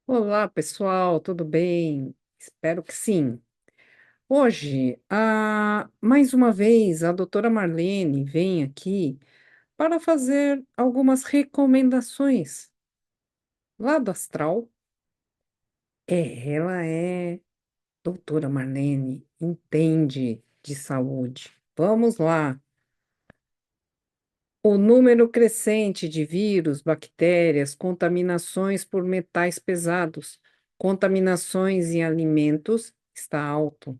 Olá, pessoal, tudo bem? Espero que sim. Hoje, mais uma vez, a doutora Marlene vem aqui para fazer algumas recomendações lá do astral. Ela é doutora Marlene, entende de saúde. Vamos lá. O número crescente de vírus, bactérias, contaminações por metais pesados, contaminações em alimentos está alto.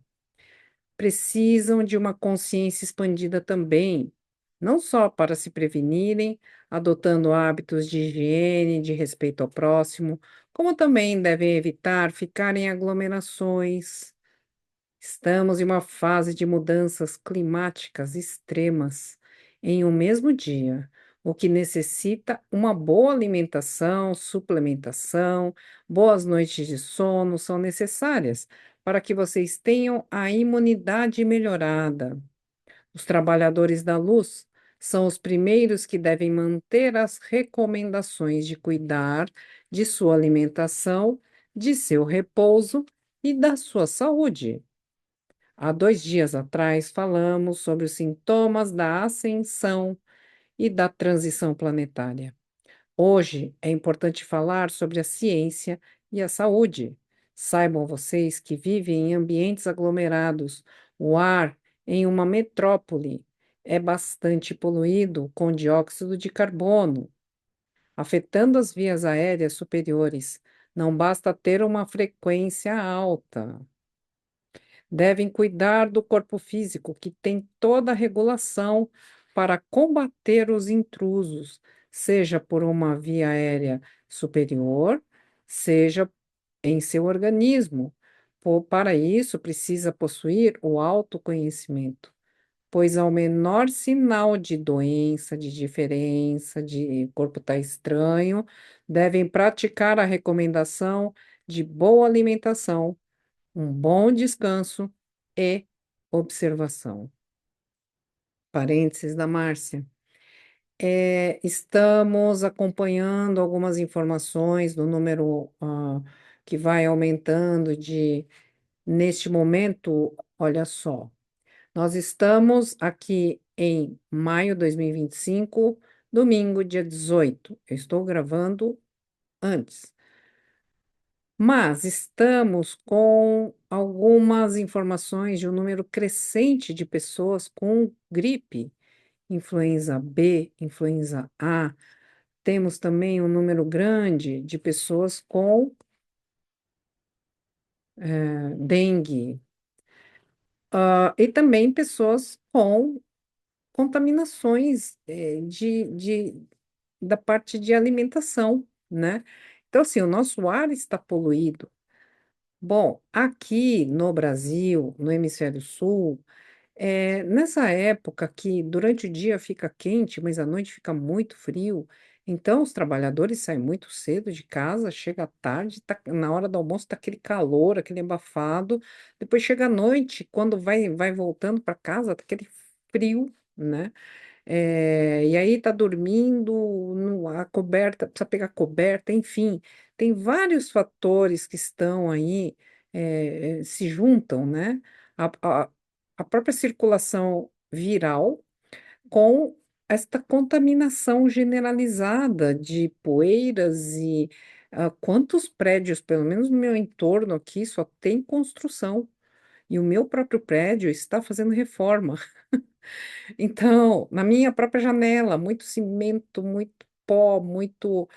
Precisam de uma consciência expandida também, não só para se prevenirem, adotando hábitos de higiene, de respeito ao próximo, como também devem evitar ficar em aglomerações. Estamos em uma fase de mudanças climáticas extremas em um mesmo dia, o que necessita uma boa alimentação, suplementação, boas noites de sono são necessárias para que vocês tenham a imunidade melhorada. Os trabalhadores da luz são os primeiros que devem manter as recomendações de cuidar de sua alimentação, de seu repouso e da sua saúde. Há 2 dias atrás, falamos sobre os sintomas da ascensão e da transição planetária. Hoje é importante falar sobre a ciência e a saúde. Saibam vocês que vivem em ambientes aglomerados, o ar em uma metrópole é bastante poluído com dióxido de carbono, afetando as vias aéreas superiores. Não basta ter uma frequência alta. Devem cuidar do corpo físico, que tem toda a regulação para combater os intrusos, seja por uma via aérea superior, seja em seu organismo. Para isso, precisa possuir o autoconhecimento, pois ao menor sinal de doença, de diferença, de corpo está estranho, devem praticar a recomendação de boa alimentação, um bom descanso e observação. Parênteses da Márcia. Estamos acompanhando algumas informações do número que vai aumentando neste momento, olha só, nós estamos aqui em maio de 2025, domingo, dia 18. Eu estou gravando antes. Mas estamos com algumas informações de um número crescente de pessoas com gripe, influenza B, influenza A. Temos também um número grande de pessoas com dengue, e também pessoas com contaminações da parte de alimentação, né? Então, assim, o nosso ar está poluído. Bom, aqui no Brasil, no Hemisfério Sul, nessa época que durante o dia fica quente, mas à noite fica muito frio, então os trabalhadores saem muito cedo de casa, chega à tarde, na hora do almoço tá aquele calor, aquele abafado, depois chega à noite, quando vai voltando para casa, tá aquele frio, né? E aí tá dormindo, a coberta, precisa pegar coberta, enfim, tem vários fatores que estão aí, se juntam, né? A, a, a própria circulação viral com esta contaminação generalizada de poeiras e quantos prédios, pelo menos no meu entorno aqui, só tem construção. E o meu próprio prédio está fazendo reforma. Então, na minha própria janela, muito cimento, muito pó, muito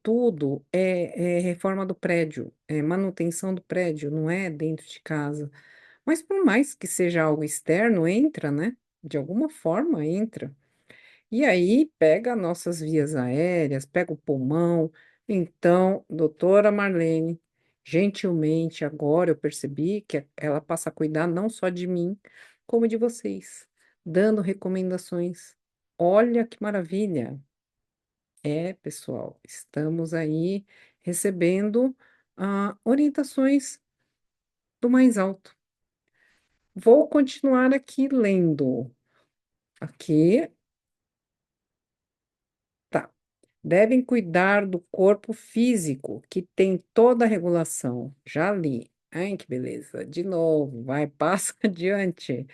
tudo é reforma do prédio, é manutenção do prédio, não é dentro de casa. Mas por mais que seja algo externo, entra, né? De alguma forma entra. E aí pega nossas vias aéreas, pega o pulmão. Então, doutora Marlene, gentilmente, agora eu percebi que ela passa a cuidar não só de mim, como de vocês, dando recomendações. Olha que maravilha! Pessoal, estamos aí recebendo orientações do mais alto. Vou continuar aqui lendo. Aqui, tá. Devem cuidar do corpo físico, que tem toda a regulação. Já li. Ai, que beleza. De novo, vai, passa adiante.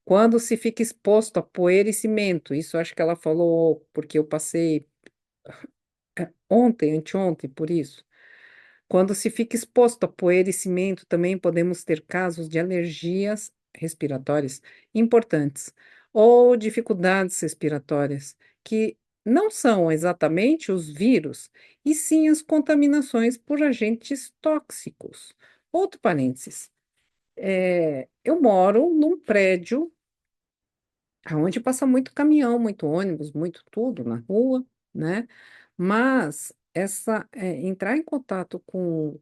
Quando se fica exposto a poeira e cimento, isso acho que ela falou porque eu passei ontem, anteontem, por isso. Quando se fica exposto a poeira e cimento, também podemos ter casos de alergias respiratórias importantes ou dificuldades respiratórias, que não são exatamente os vírus, e sim as contaminações por agentes tóxicos. Outro parênteses, eu moro num prédio onde passa muito caminhão, muito ônibus, muito tudo na rua, né? Mas entrar em contato com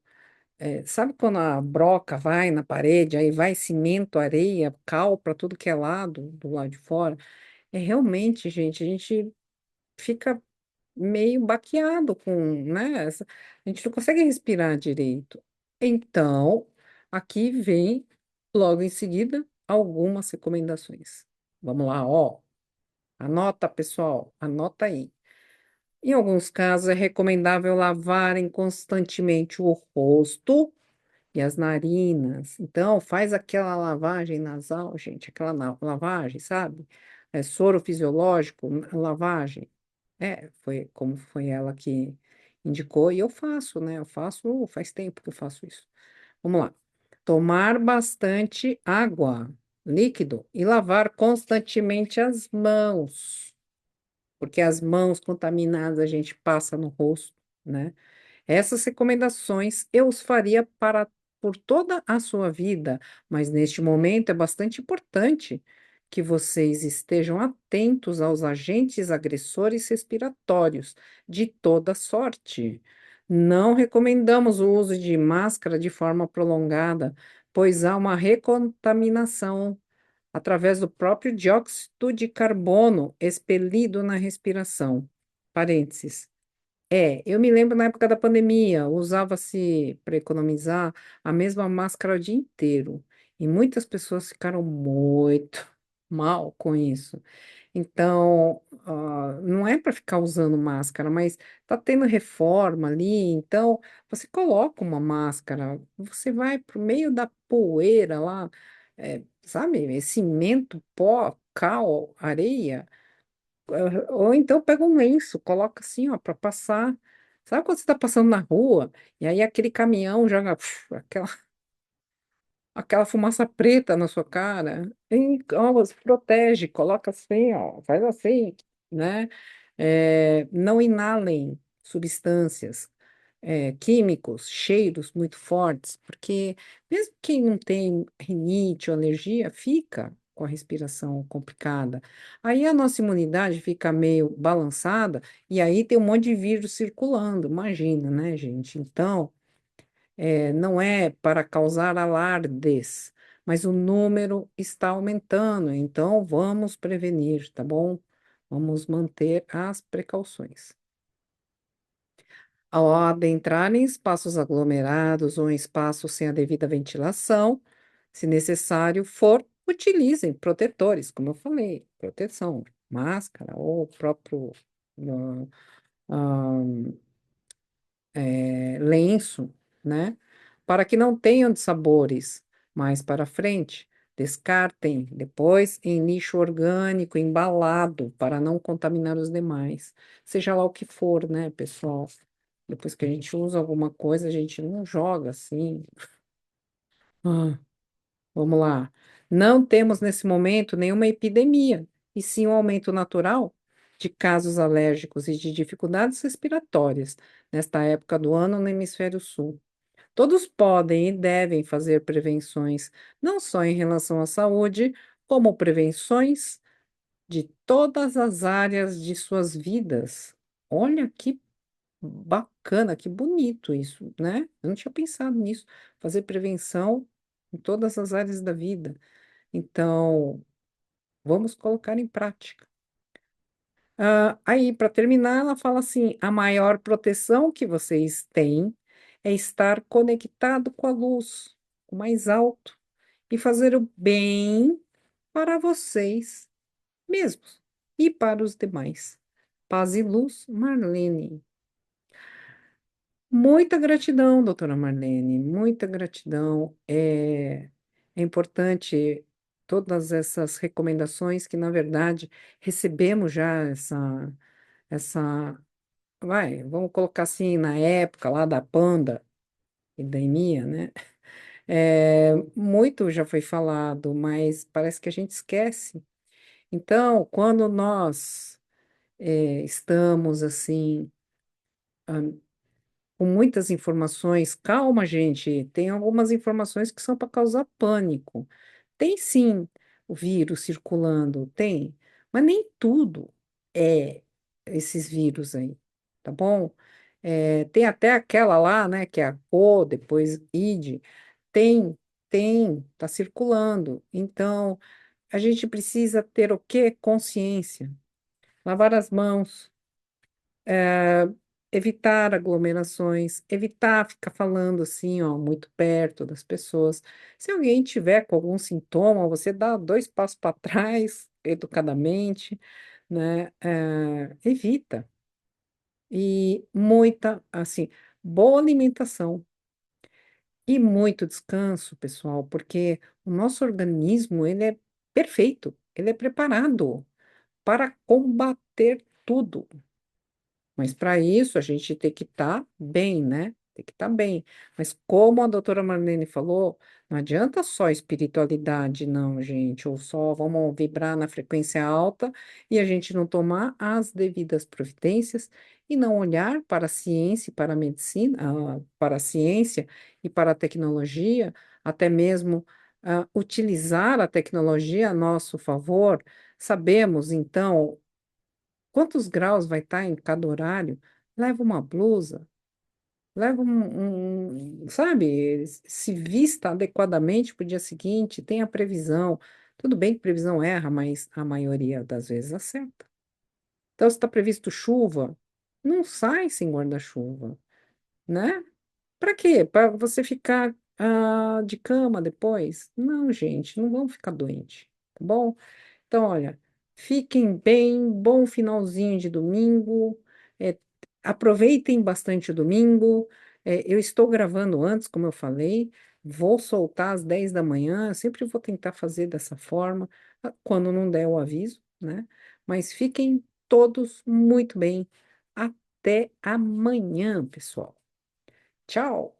sabe quando a broca vai na parede, aí vai cimento, areia, cal para tudo que é lado, do lado de fora? É realmente, gente, a gente fica meio baqueado com, né? A gente não consegue respirar direito. Então, aqui vem, logo em seguida, algumas recomendações. Vamos lá, ó. Anota, pessoal, anota aí. Em alguns casos, é recomendável lavarem constantemente o rosto e as narinas. Então, faz aquela lavagem nasal, gente, aquela lavagem, sabe? Soro fisiológico, lavagem. Foi como foi ela que indicou, e eu faço, né? Eu faço, faz tempo que eu faço isso. Vamos lá. Tomar bastante água, líquido, e lavar constantemente as mãos, porque as mãos contaminadas a gente passa no rosto, né? Essas recomendações eu os faria por toda a sua vida, mas neste momento é bastante importante que vocês estejam atentos aos agentes agressores respiratórios de toda sorte. Não recomendamos o uso de máscara de forma prolongada, pois há uma recontaminação através do próprio dióxido de carbono expelido na respiração. Parênteses. Eu me lembro na época da pandemia, usava-se para economizar a mesma máscara o dia inteiro. E muitas pessoas ficaram muito mal com isso. Então, não é para ficar usando máscara, mas tá tendo reforma ali, então você coloca uma máscara, você vai pro meio da poeira lá, sabe? Cimento, pó, cal, areia. Ou então pega um lenço, coloca assim, ó, para passar. Sabe quando você está passando na rua e aí aquele caminhão joga aquela fumaça preta na sua cara? Ó, se protege, coloca assim, ó, faz assim, né? Não inalem substâncias químicos, cheiros muito fortes, porque mesmo quem não tem rinite ou alergia, fica com a respiração complicada. Aí a nossa imunidade fica meio balançada e aí tem um monte de vírus circulando, imagina, né, gente? Então, não é para causar alardes, mas o número está aumentando, então vamos prevenir, tá bom? Vamos manter as precauções. Ao adentrar em espaços aglomerados ou em espaços sem a devida ventilação, se necessário for, utilizem protetores, como eu falei, proteção, máscara ou próprio ah, ah, lenço, né? Para que não tenham dissabores mais para frente. Descartem depois em lixo orgânico, embalado, para não contaminar os demais. Seja lá o que for, né, pessoal? Depois que a gente usa alguma coisa, a gente não joga assim. Ah, vamos lá. Não temos nesse momento nenhuma epidemia, e sim um aumento natural de casos alérgicos e de dificuldades respiratórias nesta época do ano no hemisfério sul. Todos podem e devem fazer prevenções, não só em relação à saúde, como prevenções de todas as áreas de suas vidas. Olha que bacana, que bonito isso, né? Eu não tinha pensado nisso. Fazer prevenção em todas as áreas da vida. Então, vamos colocar em prática. Aí, para terminar, ela fala assim: a maior proteção que vocês têm é estar conectado com a luz, o mais alto, e fazer o bem para vocês mesmos e para os demais. Paz e luz, Marlene. Muita gratidão, doutora Marlene, muita gratidão. É importante todas essas recomendações que, na verdade, recebemos já vamos colocar assim, na época lá da pandemia, né? Muito já foi falado, mas parece que a gente esquece. Então, quando nós estamos assim, com muitas informações. Calma, gente. Tem algumas informações que são para causar pânico. Tem sim o vírus circulando, tem, mas nem tudo é esses vírus aí, tá bom? Tem até aquela lá, né, que é a CO, depois ID, tem, tá circulando. Então, a gente precisa ter o quê? Consciência. Lavar as mãos, evitar aglomerações, evitar ficar falando assim, ó, muito perto das pessoas. Se alguém tiver com algum sintoma, você dá dois passos para trás, educadamente, né? Evita. E muita, assim, boa alimentação e muito descanso, pessoal, porque o nosso organismo, ele é perfeito, ele é preparado para combater tudo. Mas para isso a gente tem que estar bem, né? Tem que estar bem. Mas como a doutora Marlene falou, não adianta só espiritualidade, não, gente, ou só vamos vibrar na frequência alta e a gente não tomar as devidas providências e não olhar para a ciência e para a medicina, para a ciência e para a tecnologia, até mesmo utilizar a tecnologia a nosso favor. Sabemos, então, quantos graus vai estar em cada horário? Leva uma blusa, leva sabe, se vista adequadamente para o dia seguinte, tenha previsão. Tudo bem que previsão erra, mas a maioria das vezes acerta. Então, se está previsto chuva, não sai sem guarda-chuva, né? Para quê? Para você ficar de cama depois? Não, gente, não vamos ficar doente, tá bom? Então, olha, fiquem bem, bom finalzinho de domingo, é, aproveitem bastante o domingo. Eu estou gravando antes, como eu falei, vou soltar às 10 da manhã, eu sempre vou tentar fazer dessa forma, quando não der o aviso, né? Mas fiquem todos muito bem. Até amanhã, pessoal. Tchau!